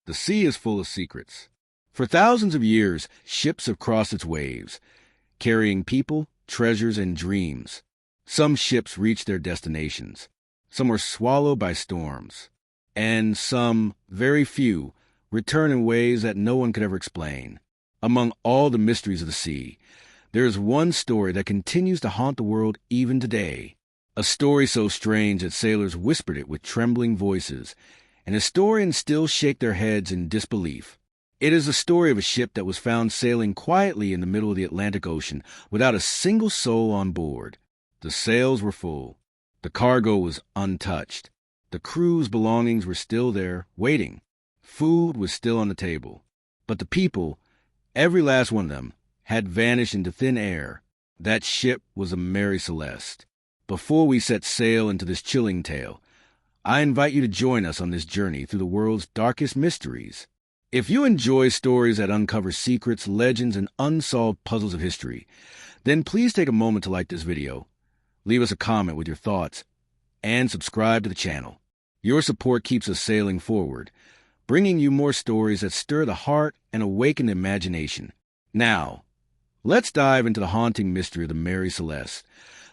The sea is full of secrets. For thousands of years, ships have crossed its waves, carrying people, treasures, and dreams. Some ships reached their destinations. Some were swallowed by storms. And some, very few, return in ways that no one could ever explain. Among all the mysteries of the sea, there is one story that continues to haunt the world even today. A story so strange that sailors whispered it with trembling voices, and historians still shake their heads in disbelief. It is the story of a ship that was found sailing quietly in the middle of the Atlantic Ocean without a single soul on board. The sails were full. The cargo was untouched. The crew's belongings were still there, waiting. Food was still on the table. But the people, every last one of them, had vanished into thin air. That ship was a Mary Celeste. Before we set sail into this chilling tale, I invite you to join us on this journey through the world's darkest mysteries. If you enjoy stories that uncover secrets, legends, and unsolved puzzles of history, then please take a moment to like this video, leave us a comment with your thoughts, and subscribe to the channel. Your support keeps us sailing forward, bringing you more stories that stir the heart and awaken the imagination. Now, let's dive into the haunting mystery of the Mary Celeste,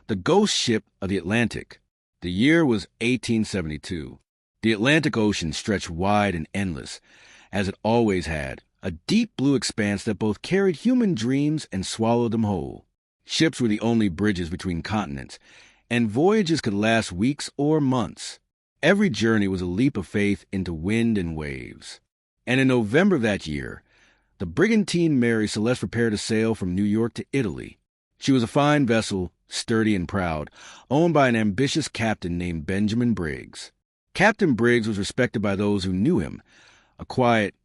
the ghost ship of the Atlantic. The year was 1872. The Atlantic Ocean stretched wide and endless, as it always had, a deep blue expanse that both carried human dreams and swallowed them whole. Ships were the only bridges between continents, and voyages could last weeks or months. Every journey was a leap of faith into wind and waves. And in November of that year, the brigantine Mary Celeste prepared to sail from New York to Italy. She was a fine vessel, sturdy and proud, owned by an ambitious captain named Benjamin Briggs. Captain Briggs was respected by those who knew him, a quiet,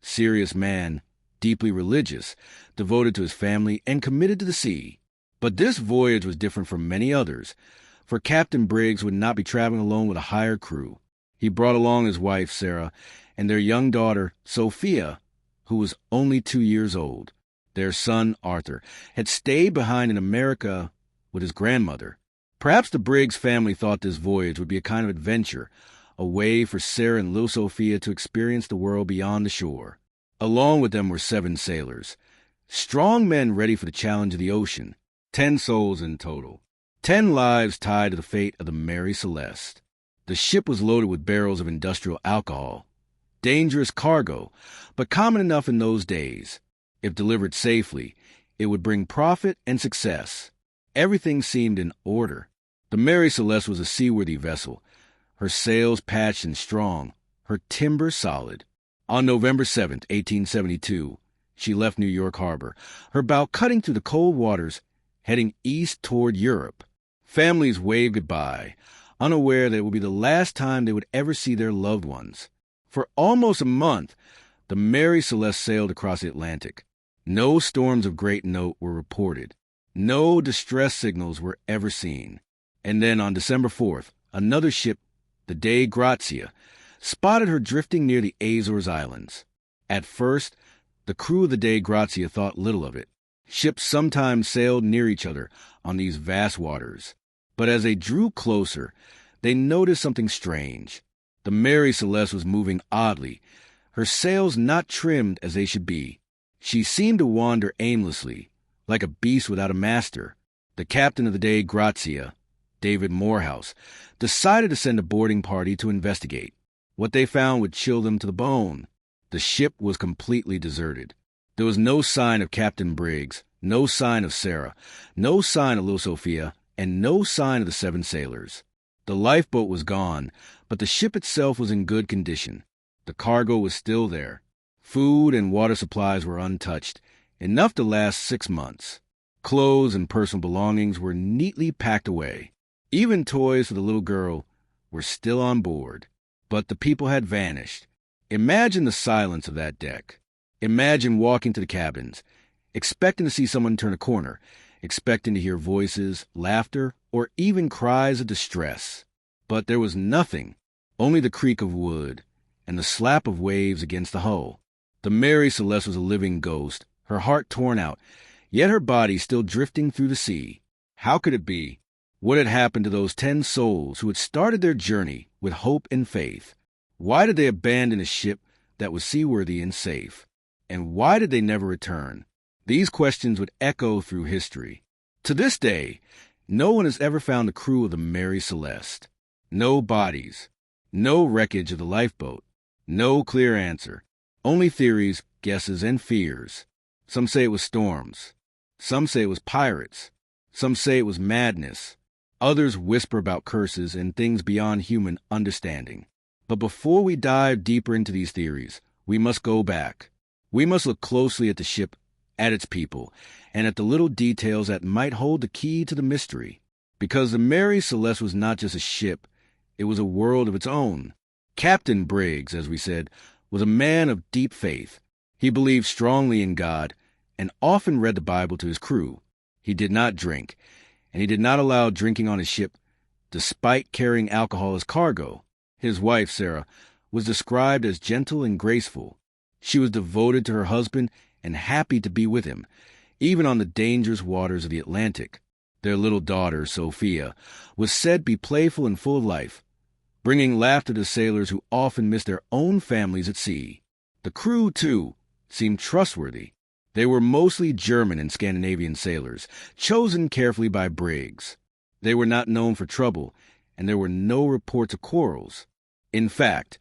serious man, deeply religious, devoted to his family, and committed to the sea. But this voyage was different from many others, for Captain Briggs would not be traveling alone with a hired crew. He brought along his wife, Sarah, and their young daughter, Sophia, who was only 2 years old. Their son, Arthur, had stayed behind in America with his grandmother. Perhaps the Briggs family thought this voyage would be a kind of adventure, a way for Sarah and little Sophia to experience the world beyond the shore. Along with them were 7 sailors, strong men ready for the challenge of the ocean, 10 souls in total, 10 lives tied to the fate of the Mary Celeste. The ship was loaded with barrels of industrial alcohol, dangerous cargo, but common enough in those days. If delivered safely, it would bring profit and success. Everything seemed in order. The Mary Celeste was a seaworthy vessel, her sails patched and strong, her timber solid. On November 7, 1872, she left New York Harbor, her bow cutting through the cold waters, heading east toward Europe. Families waved goodbye, unaware that it would be the last time they would ever see their loved ones. For almost a month, the Mary Celeste sailed across the Atlantic. No storms of great note were reported. No distress signals were ever seen. And then on December 4th, another ship, the Dei Grazia, spotted her drifting near the Azores Islands. At first, the crew of the Dei Grazia thought little of it. Ships sometimes sailed near each other on these vast waters. But as they drew closer, they noticed something strange. The Mary Celeste was moving oddly, her sails not trimmed as they should be. She seemed to wander aimlessly, like a beast without a master. The captain of the Dei Grazia, David Morehouse, decided to send a boarding party to investigate. What they found would chill them to the bone. The ship was completely deserted. There was no sign of Captain Briggs, no sign of Sarah, no sign of little Sophia, and no sign of the 7 sailors. The lifeboat was gone, but the ship itself was in good condition. The cargo was still there. Food and water supplies were untouched, enough to last 6 months. Clothes and personal belongings were neatly packed away. Even toys for the little girl were still on board. But the people had vanished. Imagine the silence of that deck. Imagine walking to the cabins, expecting to see someone turn a corner, expecting to hear voices, laughter, or even cries of distress. But there was nothing, only the creak of wood and the slap of waves against the hull. The Mary Celeste was a living ghost, her heart torn out, yet her body still drifting through the sea. How could it be? What had happened to those 10 souls who had started their journey with hope and faith? Why did they abandon a ship that was seaworthy and safe? And why did they never return? These questions would echo through history. To this day, no one has ever found the crew of the Mary Celeste. No bodies, no wreckage of the lifeboat, no clear answer. Only theories, guesses, and fears. Some say it was storms. Some say it was pirates. Some say it was madness. Others whisper about curses and things beyond human understanding. But before we dive deeper into these theories, we must go back. We must look closely at the ship, at its people, and at the little details that might hold the key to the mystery. Because the Mary Celeste was not just a ship, it was a world of its own. Captain Briggs, as we said, was a man of deep faith. He believed strongly in God and often read the Bible to his crew. He did not drink, and he did not allow drinking on his ship, despite carrying alcohol as cargo. His wife, Sarah, was described as gentle and graceful. She was devoted to her husband and happy to be with him, even on the dangerous waters of the Atlantic. Their little daughter, Sophia, was said to be playful and full of life, bringing laughter to sailors who often missed their own families at sea. The crew, too, seemed trustworthy. They were mostly German and Scandinavian sailors, chosen carefully by Briggs. They were not known for trouble, and there were no reports of quarrels. In fact,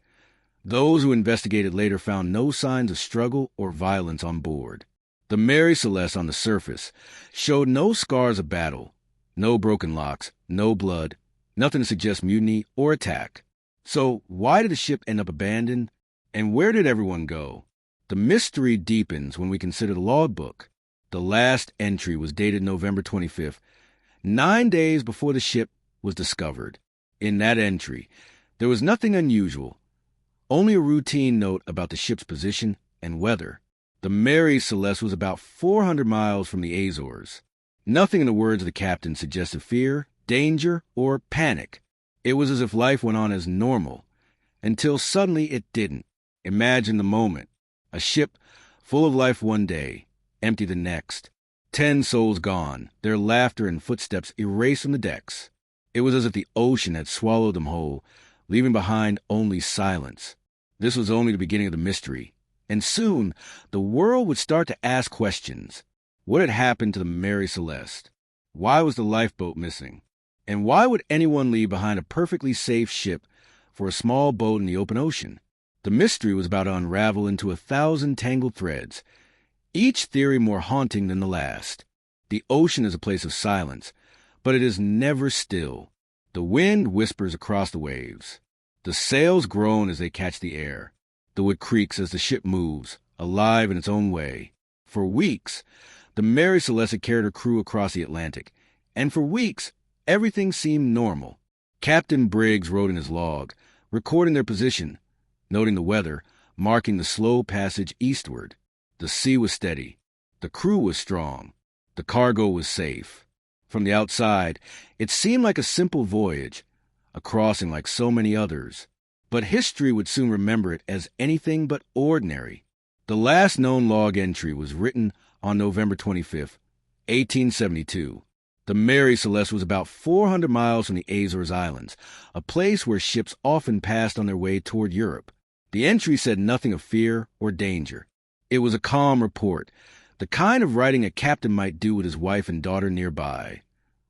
those who investigated later found no signs of struggle or violence on board. The Mary Celeste on the surface showed no scars of battle, no broken locks, no blood, nothing to suggest mutiny or attack. So why did the ship end up abandoned? And where did everyone go? The mystery deepens when we consider the logbook. The last entry was dated November 25th, 9 days before the ship was discovered. In that entry, there was nothing unusual, only a routine note about the ship's position and weather. The Mary Celeste was about 400 miles from the Azores. Nothing in the words of the captain suggested fear, danger, or panic. It was as if life went on as normal, until suddenly it didn't. Imagine the moment. A ship full of life one day, empty the next. 10 souls gone, their laughter and footsteps erased from the decks. It was as if the ocean had swallowed them whole, leaving behind only silence. This was only the beginning of the mystery, and soon the world would start to ask questions. What had happened to the Mary Celeste? Why was the lifeboat missing? And why would anyone leave behind a perfectly safe ship for a small boat in the open ocean? The mystery was about to unravel into 1,000 tangled threads, each theory more haunting than the last. The ocean is a place of silence, but it is never still. The wind whispers across the waves. The sails groan as they catch the air. The wood creaks as the ship moves, alive in its own way. For weeks, the Mary Celeste had carried her crew across the Atlantic, and for weeks, everything seemed normal. Captain Briggs wrote in his log, recording their position, noting the weather, marking the slow passage eastward. The sea was steady. The crew was strong. The cargo was safe. From the outside, it seemed like a simple voyage, a crossing like so many others. But history would soon remember it as anything but ordinary. The last known log entry was written on November 25th, 1872. The Mary Celeste was about 400 miles from the Azores Islands, a place where ships often passed on their way toward Europe. The entry said nothing of fear or danger. It was a calm report, the kind of writing a captain might do with his wife and daughter nearby,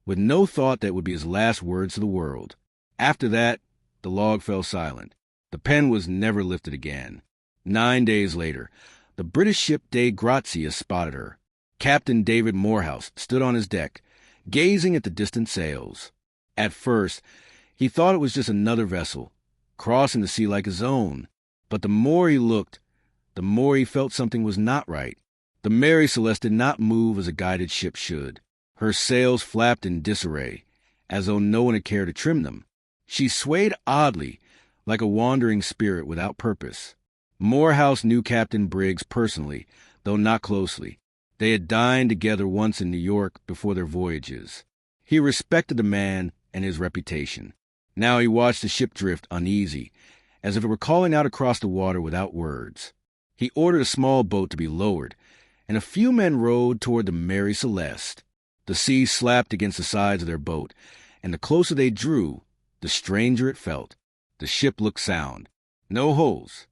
with no thought that would be his last words to the world. After that, the log fell silent. The pen was never lifted again. 9 days later, the British ship De Grazia spotted her. Captain David Morehouse stood on his deck, gazing at the distant sails. At first, he thought it was just another vessel, crossing the sea like his own. But the more he looked, the more he felt something was not right. The Mary Celeste did not move as a guided ship should. Her sails flapped in disarray, as though no one had cared to trim them. She swayed oddly, like a wandering spirit without purpose. Morehouse knew Captain Briggs personally, though not closely. They had dined together once in New York before their voyages. He respected the man and his reputation. Now he watched the ship drift uneasy, as if it were calling out across the water without words. He ordered a small boat to be lowered, and a few men rowed toward the Mary Celeste. The sea slapped against the sides of their boat, and the closer they drew, the stranger it felt. The ship looked sound. No holes,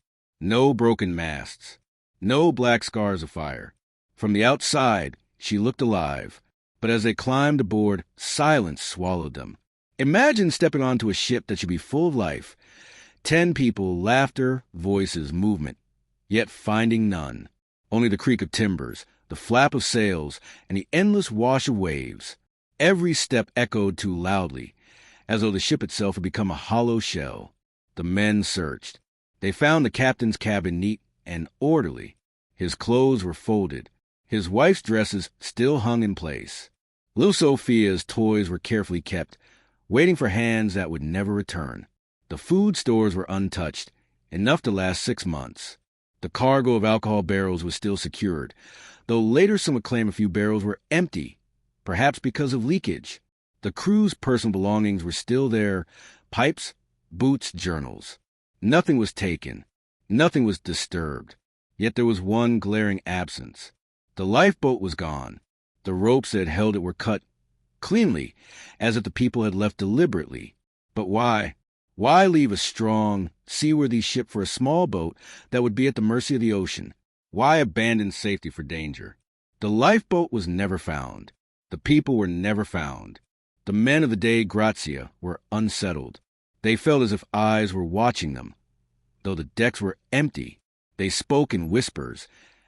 No broken masts. No black scars of fire. From the outside, she looked alive, but as they climbed aboard, silence swallowed them. Imagine stepping onto a ship that should be full of life. 10 people, laughter, voices, movement, yet finding none. Only the creak of timbers, the flap of sails, and the endless wash of waves. Every step echoed too loudly, as though the ship itself had become a hollow shell. The men searched. They found the captain's cabin neat and orderly. His clothes were folded. His wife's dresses still hung in place. Little Sophia's toys were carefully kept, waiting for hands that would never return. The food stores were untouched, enough to last 6 months. The cargo of alcohol barrels was still secured, though later some would claim a few barrels were empty, perhaps because of leakage. The crew's personal belongings were still there: pipes, boots, journals. Nothing was taken. Nothing was disturbed. Yet there was one glaring absence. The lifeboat was gone. The ropes that held it were cut cleanly, as if the people had left deliberately. But why? Why leave a strong, seaworthy ship for a small boat that would be at the mercy of the ocean? Why abandon safety for danger? The lifeboat was never found. The people were never found. The men of the Dei Grazia were unsettled. They felt as if eyes were watching them. Though the decks were empty, they spoke in whispers,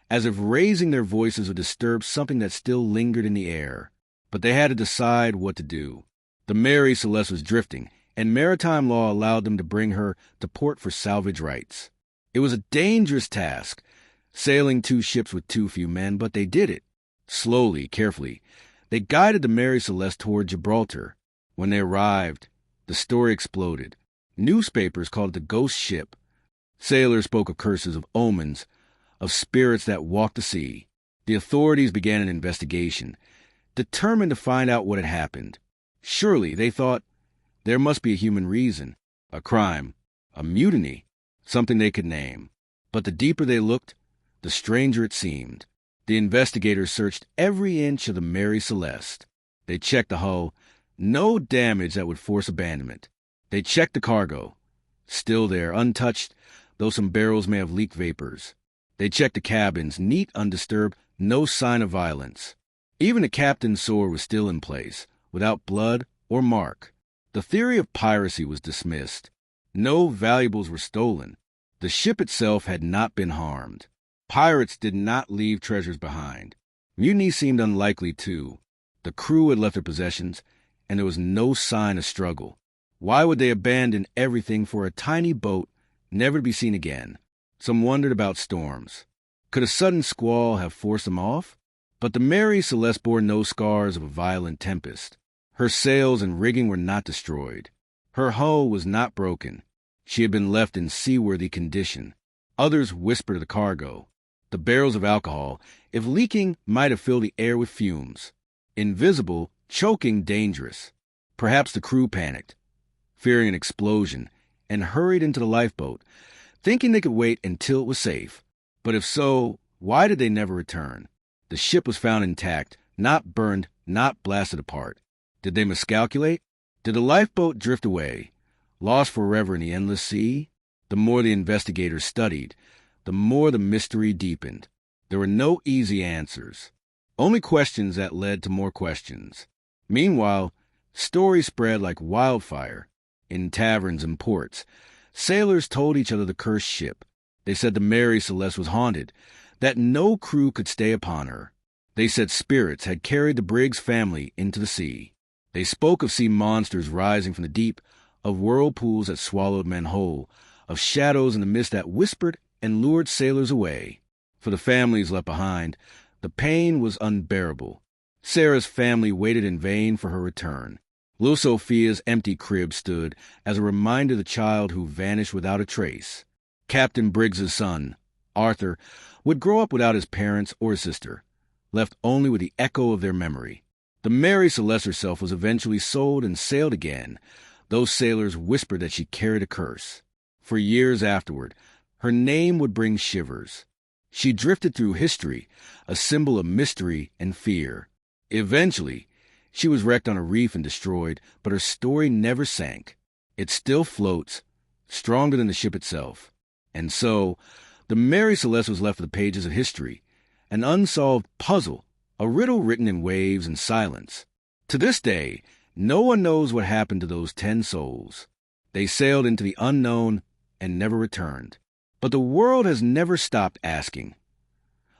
as if raising their voices would disturb something that still lingered in the air. But they had to decide what to do. The Mary Celeste was drifting, and maritime law allowed them to bring her to port for salvage rights. It was a dangerous task, sailing 2 ships with too few men, but they did it. Slowly, carefully, they guided the Mary Celeste toward Gibraltar. When they arrived, the story exploded. Newspapers called it the ghost ship. Sailors spoke of curses, of omens, of spirits that walked the sea. The authorities began an investigation, determined to find out what had happened. Surely, they thought, there must be a human reason, a crime, a mutiny, something they could name. But the deeper they looked, the stranger it seemed. The investigators searched every inch of the Mary Celeste. They checked the hull. No damage that would force abandonment. They checked the cargo. Still there, untouched, though some barrels may have leaked vapors. They checked the cabins, neat, undisturbed, no sign of violence. Even the captain's sword was still in place, without blood or mark. The theory of piracy was dismissed. No valuables were stolen. The ship itself had not been harmed. Pirates did not leave treasures behind. Mutiny seemed unlikely, too. The crew had left their possessions, and there was no sign of struggle. Why would they abandon everything for a tiny boat, never to be seen again? Some wondered about storms. Could a sudden squall have forced them off? But the Mary Celeste bore no scars of a violent tempest. Her sails and rigging were not destroyed. Her hull was not broken. She had been left in seaworthy condition. Others whispered of the cargo. The barrels of alcohol, if leaking, might have filled the air with fumes. Invisible, choking, dangerous. Perhaps the crew panicked, fearing an explosion, and hurried into the lifeboat, thinking they could wait until it was safe. But if so, why did they never return? The ship was found intact, not burned, not blasted apart. Did they miscalculate? Did the lifeboat drift away, lost forever in the endless sea? The more the investigators studied, the more the mystery deepened. There were no easy answers, only questions that led to more questions. Meanwhile, stories spread like wildfire. In taverns and ports, sailors told each other the cursed ship. They said the Mary Celeste was haunted, that no crew could stay upon her. They said spirits had carried the brig's family into the sea. They spoke of sea monsters rising from the deep, of whirlpools that swallowed men whole, of shadows in the mist that whispered and lured sailors away. For the families left behind, the pain was unbearable. Sarah's family waited in vain for her return. Little Sophia's empty crib stood as a reminder of the child who vanished without a trace. Captain Briggs's son, Arthur, would grow up without his parents or his sister, left only with the echo of their memory. The Mary Celeste herself was eventually sold and sailed again. Those sailors whispered that she carried a curse. For years afterward, her name would bring shivers. She drifted through history, a symbol of mystery and fear. Eventually, she was wrecked on a reef and destroyed, but her story never sank. It still floats, stronger than the ship itself. And so, The Mary Celeste was left with the pages of history, an unsolved puzzle, a riddle written in waves and silence. To this day, no one knows what happened to those 10 souls. They sailed into the unknown and never returned. But the world has never stopped asking.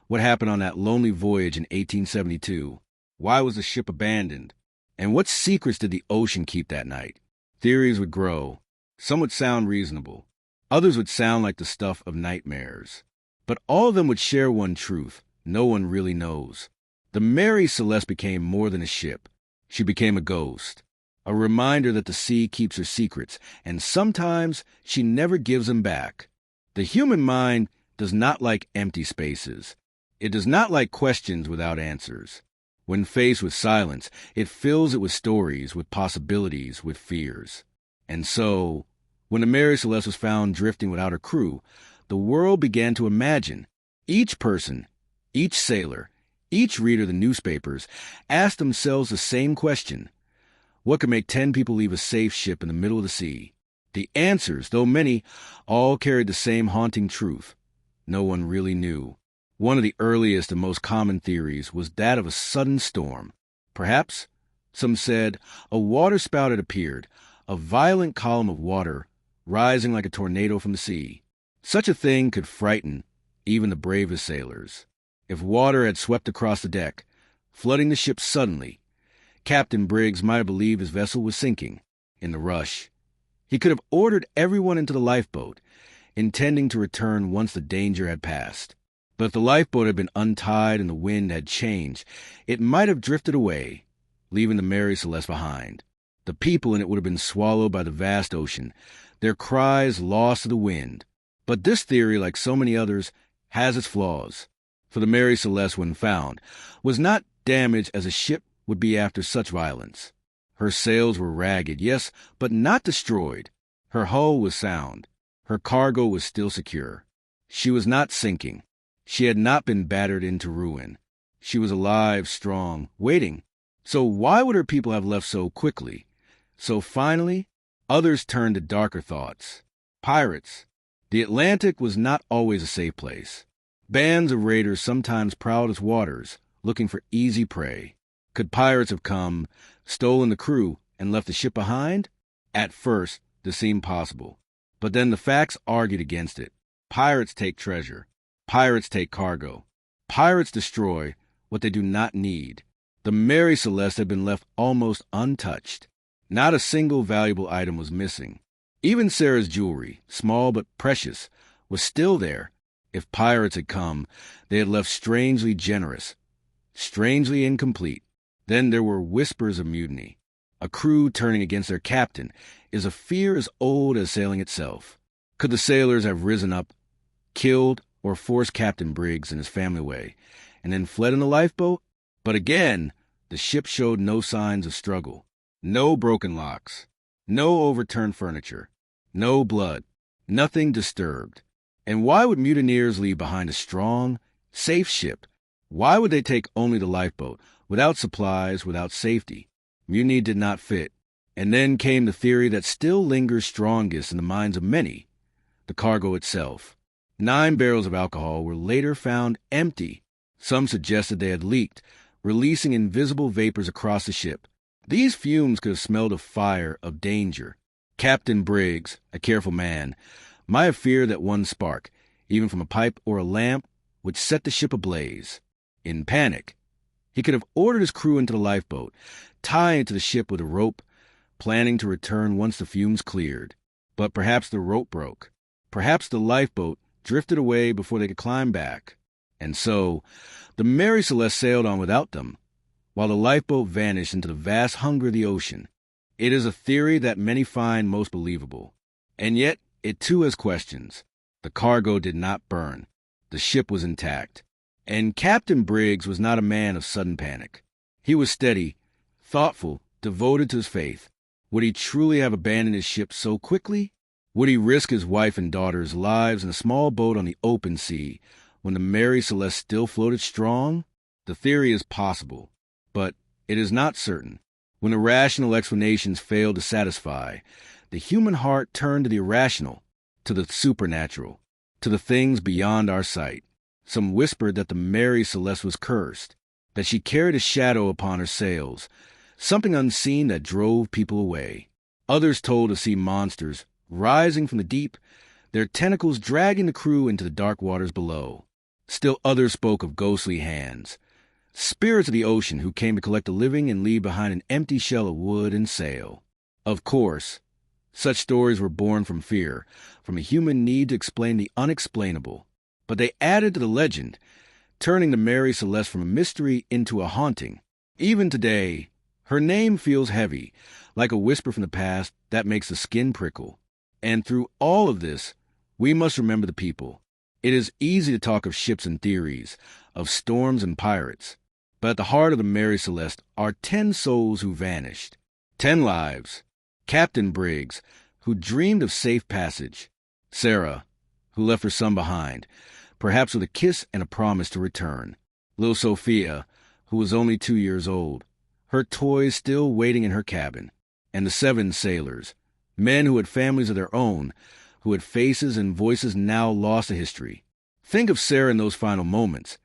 What happened on that lonely voyage in 1872? Why was the ship abandoned? And what secrets did the ocean keep that night? Theories would grow. Some would sound reasonable. Others would sound like the stuff of nightmares. But all of them would share one truth: no one really knows. The Mary Celeste became more than a ship. She became a ghost, a reminder that the sea keeps her secrets, and sometimes she never gives them back. The human mind does not like empty spaces. It does not like questions without answers. When faced with silence, it fills it with stories, with possibilities, with fears. And so, when the Mary Celeste was found drifting without her crew, the world began to imagine. Each person, each sailor, each reader of the newspapers asked themselves the same question: what could make 10 people leave a safe ship in the middle of the sea? The answers, though many, all carried the same haunting truth: no one really knew. One of the earliest and most common theories was that of a sudden storm. Perhaps, some said, a waterspout had appeared, a violent column of water rising like a tornado from the sea. Such a thing could frighten even the bravest sailors. If water had swept across the deck, flooding the ship suddenly, Captain Briggs might have believed his vessel was sinking. In the rush, he could have ordered everyone into the lifeboat, intending to return once the danger had passed. But if the lifeboat had been untied and the wind had changed, it might have drifted away, leaving the Mary Celeste behind. The people in it would have been swallowed by the vast ocean, their cries lost to the wind. But this theory, like so many others, has its flaws. For the Mary Celeste, when found, was not damaged as a ship would be after such violence. Her sails were ragged, yes, but not destroyed. Her hull was sound. Her cargo was still secure. She was not sinking. She had not been battered into ruin. She was alive, strong, waiting. So why would her people have left so quickly? So finally, others turned to darker thoughts. Pirates. The Atlantic was not always a safe place. Bands of raiders sometimes prowled its waters, looking for easy prey. Could pirates have come, stolen the crew, and left the ship behind? At first, this seemed possible. But then the facts argued against it. Pirates take treasure. Pirates take cargo. Pirates destroy what they do not need. The Mary Celeste had been left almost untouched. Not a single valuable item was missing. Even Sarah's jewelry, small but precious, was still there. If pirates had come, they had left strangely generous, strangely incomplete. Then there were whispers of mutiny. A crew turning against their captain is a fear as old as sailing itself. Could the sailors have risen up, killed, or forced Captain Briggs and his family away, and then fled in the lifeboat? But again, the ship showed no signs of struggle. No broken locks. No overturned furniture. No blood. Nothing disturbed. And why would mutineers leave behind a strong, safe ship? Why would they take only the lifeboat, without supplies, without safety? Mutiny did not fit. And then came the theory that still lingers strongest in the minds of many: the cargo itself. 9 barrels of alcohol were later found empty. Some suggested they had leaked, releasing invisible vapors across the ship. These fumes could have smelled of fire, of danger. Captain Briggs, a careful man, might have feared that one spark, even from a pipe or a lamp, would set the ship ablaze. In panic, he could have ordered his crew into the lifeboat, tying it to the ship with a rope, planning to return once the fumes cleared. But perhaps the rope broke. Perhaps the lifeboat drifted away before they could climb back. And so, the Mary Celeste sailed on without them, while the lifeboat vanished into the vast hunger of the ocean. It is a theory that many find most believable. And yet, it too has questions. The cargo did not burn. The ship was intact. And Captain Briggs was not a man of sudden panic. He was steady, thoughtful, devoted to his faith. Would he truly have abandoned his ship so quickly? Would he risk his wife and daughter's lives in a small boat on the open sea when the Mary Celeste still floated strong? The theory is possible, but it is not certain. When irrational explanations failed to satisfy, the human heart turned to the irrational, to the supernatural, to the things beyond our sight. Some whispered that the Mary Celeste was cursed, that she carried a shadow upon her sails, something unseen that drove people away. Others told to see monsters rising from the deep, their tentacles dragging the crew into the dark waters below. Still others spoke of ghostly hands, spirits of the ocean who came to collect the living and leave behind an empty shell of wood and sail. Of course, such stories were born from fear, from a human need to explain the unexplainable. But they added to the legend, turning the Mary Celeste from a mystery into a haunting. Even today, her name feels heavy, like a whisper from the past that makes the skin prickle. And through all of this, we must remember the people. It is easy to talk of ships and theories, of storms and pirates. But at the heart of the Mary Celeste are 10 souls who vanished. 10 lives. Captain Briggs, who dreamed of safe passage. Sarah, who left her son behind, perhaps with a kiss and a promise to return. Little Sophia, who was only 2 years old, her toys still waiting in her cabin. And the 7 sailors, men who had families of their own, who had faces and voices now lost to history. Think of Sarah in those final moments.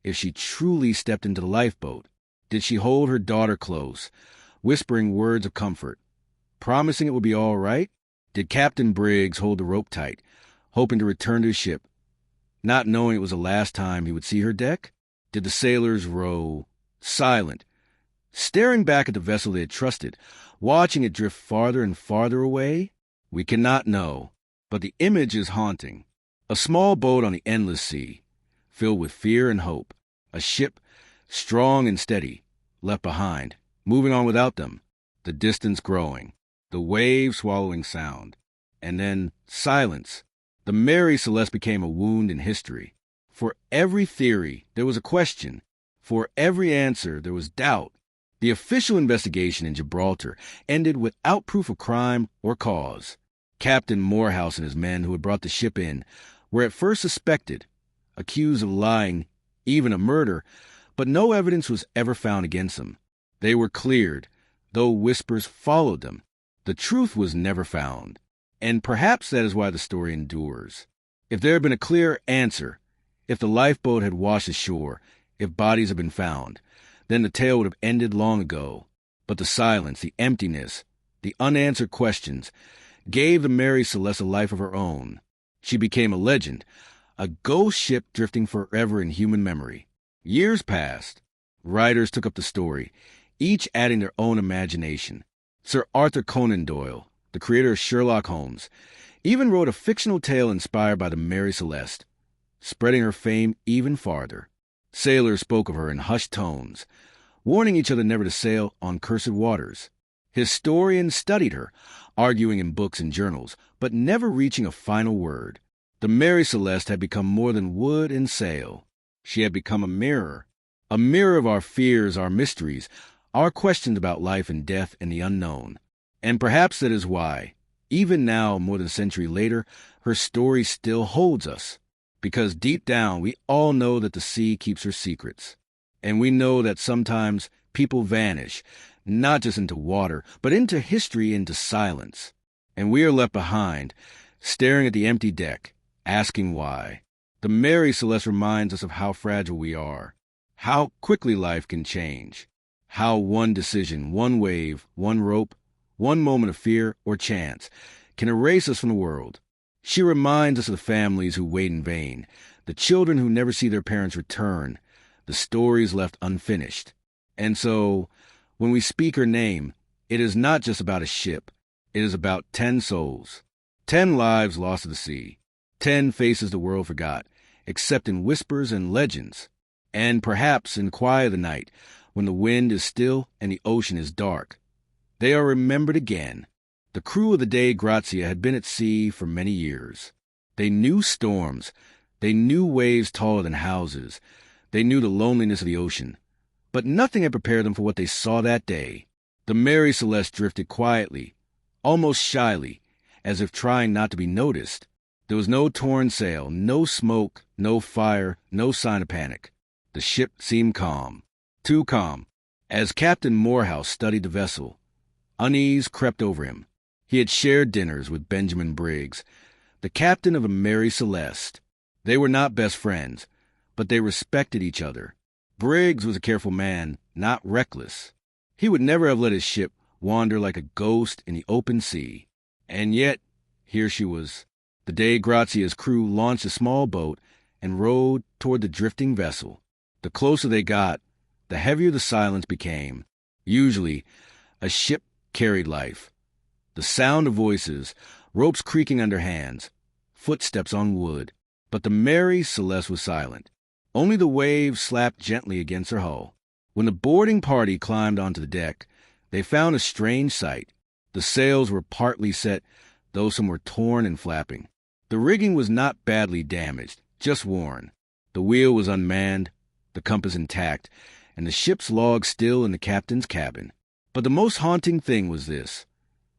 If she truly stepped into the lifeboat, did she hold her daughter close, whispering words of comfort, promising it would be all right? Did Captain Briggs hold the rope tight, hoping to return to his ship, not knowing it was the last time he would see her deck? Did the sailors row, silent, staring back at the vessel they had trusted, watching it drift farther and farther away? We cannot know, but the image is haunting. A small boat on the endless sea, filled with fear and hope. A ship, strong and steady, left behind, moving on without them. The distance growing, the waves swallowing sound. And then silence. The Mary Celeste became a wound in history. For every theory, there was a question. For every answer, there was doubt. The official investigation in Gibraltar ended without proof of crime or cause. Captain Morehouse and his men who had brought the ship in were at first suspected, accused of lying, even of murder, but no evidence was ever found against them. They were cleared, though whispers followed them. The truth was never found, and perhaps that is why the story endures. If there had been a clear answer, if the lifeboat had washed ashore, if bodies had been found, then the tale would have ended long ago. But the silence, the emptiness, the unanswered questions gave the Mary Celeste a life of her own. She became a legend, a ghost ship drifting forever in human memory. Years passed. Writers took up the story, each adding their own imagination. Sir Arthur Conan Doyle, the creator of Sherlock Holmes, even wrote a fictional tale inspired by the Mary Celeste, spreading her fame even farther. Sailors spoke of her in hushed tones, warning each other never to sail on cursed waters. Historians studied her, arguing in books and journals, but never reaching a final word. The Mary Celeste had become more than wood and sail. She had become a mirror of our fears, our mysteries, our questions about life and death and the unknown. And perhaps that is why, even now, more than a century later, her story still holds us. Because deep down, we all know that the sea keeps her secrets. And we know that sometimes people vanish, not just into water, but into history, into silence. And we are left behind, staring at the empty deck, asking why. The Mary Celeste reminds us of how fragile we are, how quickly life can change, how one decision, one wave, one rope, one moment of fear or chance can erase us from the world. She reminds us of the families who wait in vain, the children who never see their parents return, the stories left unfinished. And so, when we speak her name, it is not just about a ship. It is about 10 souls, 10 lives lost to the sea, 10 faces the world forgot, except in whispers and legends. And perhaps in quiet of the night, when the wind is still and the ocean is dark, they are remembered again. The crew of the Dei Grazia had been at sea for many years. They knew storms. They knew waves taller than houses. They knew the loneliness of the ocean. But nothing had prepared them for what they saw that day. The Mary Celeste drifted quietly, almost shyly, as if trying not to be noticed. There was no torn sail, no smoke, no fire, no sign of panic. The ship seemed calm, too calm. As Captain Morehouse studied the vessel, unease crept over him. He had shared dinners with Benjamin Briggs, the captain of a Mary Celeste. They were not best friends, but they respected each other. Briggs was a careful man, not reckless. He would never have let his ship wander like a ghost in the open sea. And yet, here she was. The day Grazia's crew launched a small boat and rowed toward the drifting vessel. The closer they got, the heavier the silence became. Usually, a ship carried life. The sound of voices, ropes creaking under hands, footsteps on wood. But the Mary Celeste was silent. Only the waves slapped gently against her hull. When the boarding party climbed onto the deck, they found a strange sight. The sails were partly set, though some were torn and flapping. The rigging was not badly damaged, just worn. The wheel was unmanned, the compass intact, and the ship's log still in the captain's cabin. But the most haunting thing was this.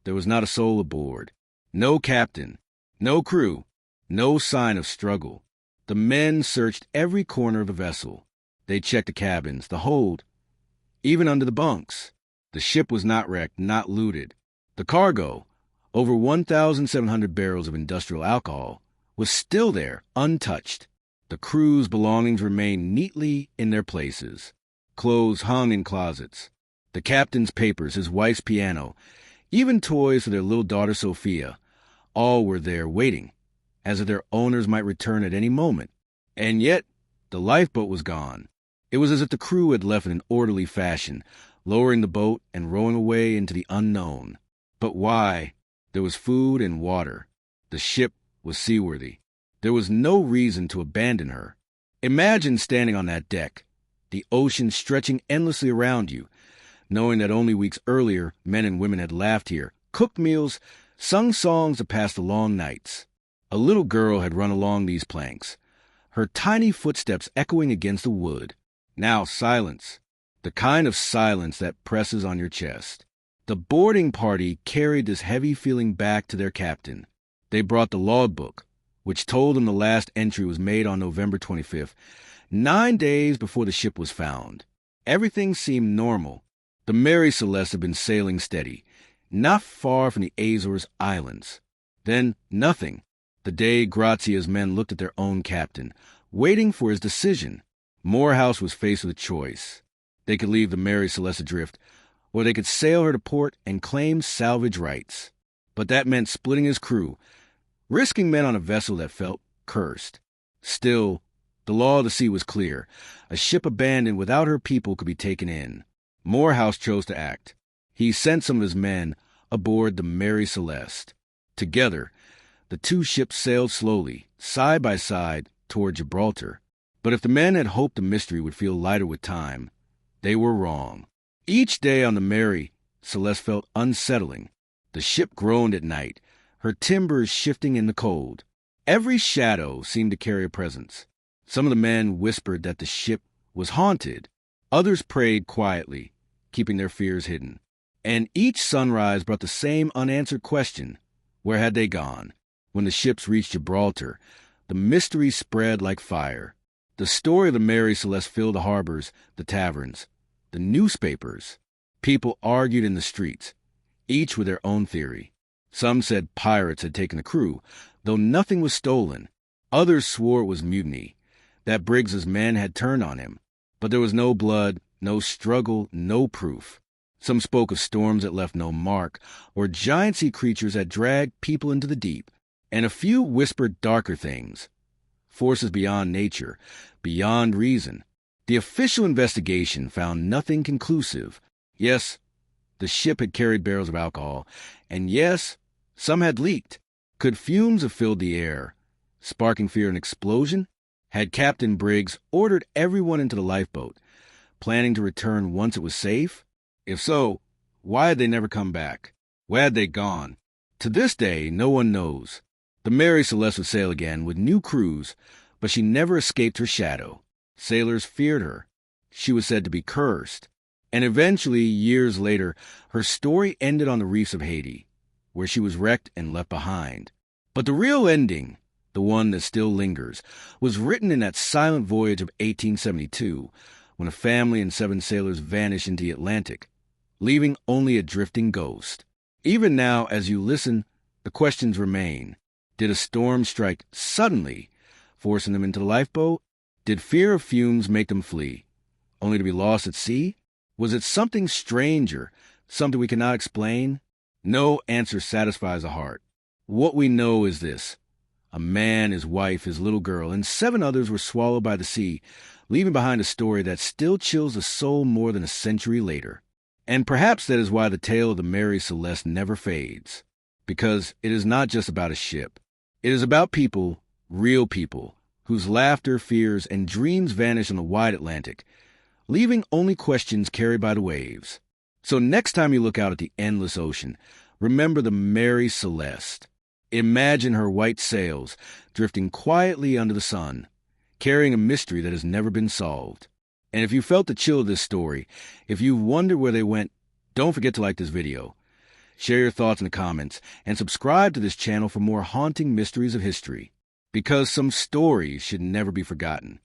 There was not a soul aboard. No captain, no crew, no sign of struggle. The men searched every corner of the vessel. They checked the cabins, the hold, even under the bunks. The ship was not wrecked, not looted. The cargo, over 1,700 barrels of industrial alcohol, was still there, untouched. The crew's belongings remained neatly in their places. Clothes hung in closets. The captain's papers, his wife's piano, even toys for their little daughter Sophia, all were there waiting, as if their owners might return at any moment. And yet, the lifeboat was gone. It was as if the crew had left in an orderly fashion, lowering the boat and rowing away into the unknown. But why? There was food and water. The ship was seaworthy. There was no reason to abandon her. Imagine standing on that deck, the ocean stretching endlessly around you, knowing that only weeks earlier men and women had laughed here, cooked meals, sung songs to pass the long nights. A little girl had run along these planks, her tiny footsteps echoing against the wood. Now silence, the kind of silence that presses on your chest. The boarding party carried this heavy feeling back to their captain. They brought the logbook, which told them the last entry was made on November 25th, 9 days before the ship was found. Everything seemed normal. The Mary Celeste had been sailing steady, not far from the Azores Islands. Then nothing. The day Grazia's men looked at their own captain, waiting for his decision. Morehouse was faced with a choice. They could leave the Mary Celeste adrift, or they could sail her to port and claim salvage rights. But that meant splitting his crew, risking men on a vessel that felt cursed. Still, the law of the sea was clear. A ship abandoned without her people could be taken in. Morehouse chose to act. He sent some of his men aboard the Mary Celeste. Together, the two ships sailed slowly, side by side, toward Gibraltar. But if the men had hoped the mystery would feel lighter with time, they were wrong. Each day on the Mary Celeste felt unsettling. The ship groaned at night, her timbers shifting in the cold. Every shadow seemed to carry a presence. Some of the men whispered that the ship was haunted. Others prayed quietly, keeping their fears hidden. And each sunrise brought the same unanswered question. Where had they gone? When the ships reached Gibraltar, the mystery spread like fire. The story of the Mary Celeste filled the harbors, the taverns, the newspapers. People argued in the streets, each with their own theory. Some said pirates had taken the crew, though nothing was stolen. Others swore it was mutiny, that Briggs's men had turned on him. But there was no blood, no struggle, no proof. Some spoke of storms that left no mark, or giant sea creatures that dragged people into the deep. And a few whispered darker things. Forces beyond nature, beyond reason. The official investigation found nothing conclusive. Yes, the ship had carried barrels of alcohol, and yes, some had leaked. Could fumes have filled the air, sparking fear and explosion? Had Captain Briggs ordered everyone into the lifeboat, planning to return once it was safe? If so, why had they never come back? Where had they gone? To this day, no one knows. The Mary Celeste would sail again with new crews, but she never escaped her shadow. Sailors feared her. She was said to be cursed. And eventually, years later, her story ended on the reefs of Haiti, where she was wrecked and left behind. But the real ending, the one that still lingers, was written in that silent voyage of 1872, when a family and 7 sailors vanished into the Atlantic, leaving only a drifting ghost. Even now, as you listen, the questions remain. Did a storm strike suddenly, forcing them into the lifeboat? Did fear of fumes make them flee, only to be lost at sea? Was it something stranger, something we cannot explain? No answer satisfies the heart. What we know is this. A man, his wife, his little girl, and 7 others were swallowed by the sea, leaving behind a story that still chills the soul more than a century later. And perhaps that is why the tale of the Mary Celeste never fades. Because it is not just about a ship. It is about people, real people, whose laughter, fears, and dreams vanish on the wide Atlantic, leaving only questions carried by the waves. So next time you look out at the endless ocean, remember the Mary Celeste. Imagine her white sails drifting quietly under the sun, carrying a mystery that has never been solved. And if you felt the chill of this story, if you've wondered where they went, don't forget to like this video, share your thoughts in the comments, and subscribe to this channel for more haunting mysteries of history. Because some stories should never be forgotten.